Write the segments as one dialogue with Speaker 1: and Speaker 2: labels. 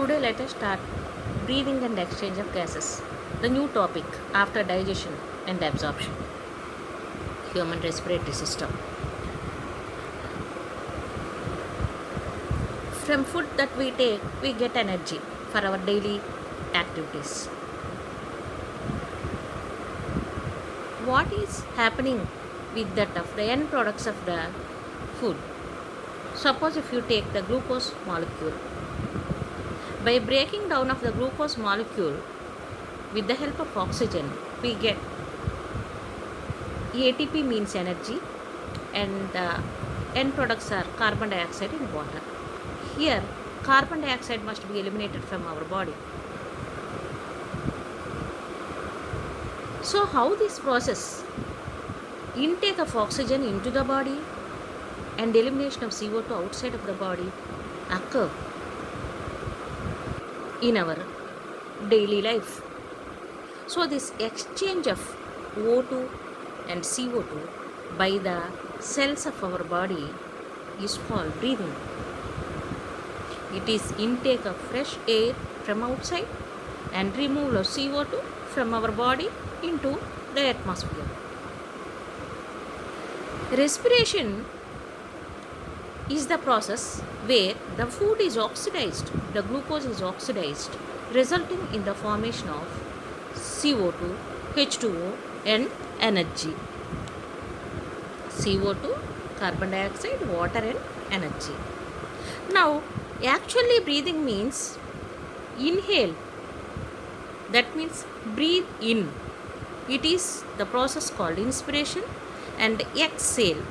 Speaker 1: Today, let us start breathing and exchange of gases. The new topic after digestion and absorption, human respiratory system. From food that we take, we get energy for our daily activities. What is happening with that of the end products of the food? Suppose if you take the glucose molecule, by breaking down of the glucose molecule with the help of oxygen, we get ATP means energy, and the end products are carbon dioxide and water. Here, carbon dioxide must be eliminated from our body. So, how this process, intake of oxygen into the body and elimination of CO2 outside of the body, occur in our daily life. So, this exchange of O2 and CO2 by the cells of our body is called breathing. It is intake of fresh air from outside and removal of CO2 from our body into the atmosphere. Respiration is the process where the food is oxidized, the glucose is oxidized, resulting in the formation of CO2, H2O and energy. CO2, carbon dioxide, water and energy. Now, actually breathing means inhale. That means breathe in. It is the process called inspiration, and exhale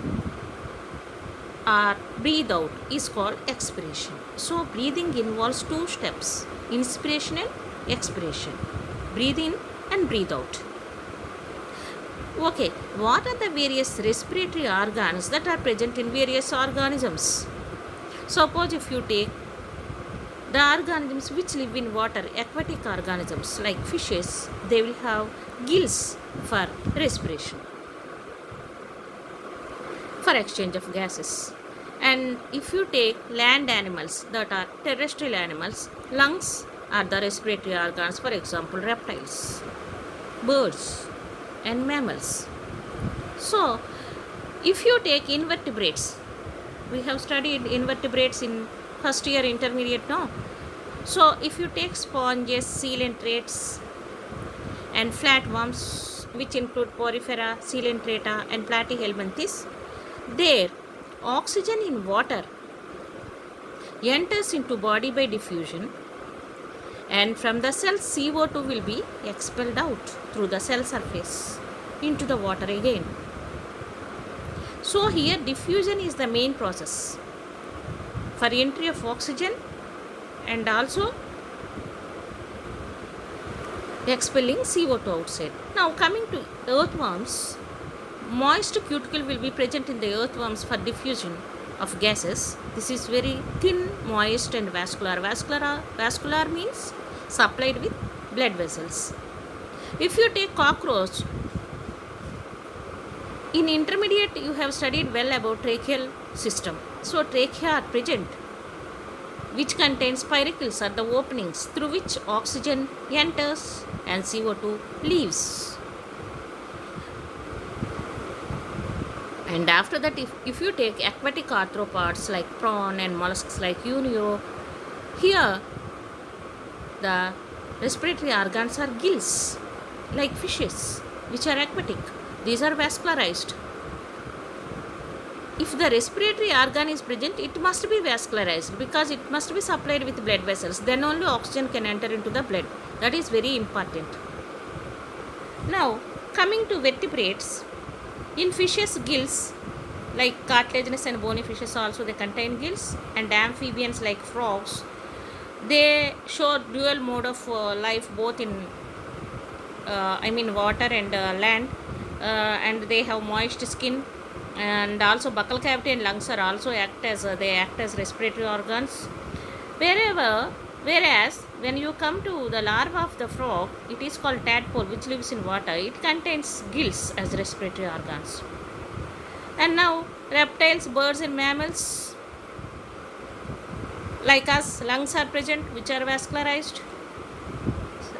Speaker 1: or breathe out is called expiration. So, breathing involves two steps: inspiration and expiration. Breathe in and breathe out. Okay, what are the various respiratory organs that are present in various organisms? Suppose if you take the organisms which live in water, aquatic organisms like fishes, they will have gills for respiration, for exchange of gases. And if you take land animals, that are terrestrial animals, lungs are the respiratory organs, for example reptiles, birds and mammals. So if you take invertebrates, we have studied invertebrates in first year intermediate now. So if you take sponges, coelentrates and flatworms, which include Porifera, coelentrata and Platyhelminthes, their oxygen in water enters into body by diffusion, and from the cells CO2 will be expelled out through the cell surface into the water again. So here diffusion is the main process for entry of oxygen and also expelling CO2 outside. Now coming to earthworms, moist cuticle will be present in the earthworms for diffusion of gases. This is very thin, moist and vascular. Vascular means supplied with blood vessels. If you take cockroach, in intermediate you have studied well about tracheal system. So trachea are present, which contains spiracles are the openings through which oxygen enters and CO2 leaves. And after that, if you take aquatic arthropods like prawn and mollusks like unio, here the respiratory organs are gills like fishes, which are aquatic. These are vascularized. If the respiratory organ is present, it must be vascularized because it must be supplied with blood vessels. Then only oxygen can enter into the blood. That is very important. Now, coming to vertebrates, in fishes, gills like cartilaginous and bony fishes also they contain gills, and amphibians like frogs, they show dual mode of life both in water and land, and they have moist skin, and also buccal cavity and lungs are also act as respiratory organs. Whereas when you come to the larva of the frog, it is called tadpole, which lives in water. It contains gills as respiratory organs. And now reptiles, birds and mammals, Like us, lungs are present which are vascularized.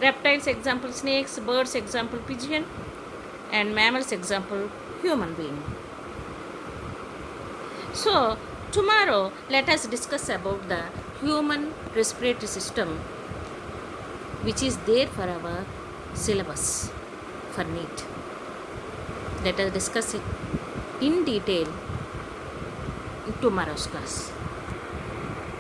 Speaker 1: Reptiles example snakes, birds example pigeon, and mammals example human being. So tomorrow let us discuss about the human respiratory system, which is there for our syllabus for NEET. Let us discuss it in detail in tomorrow's class.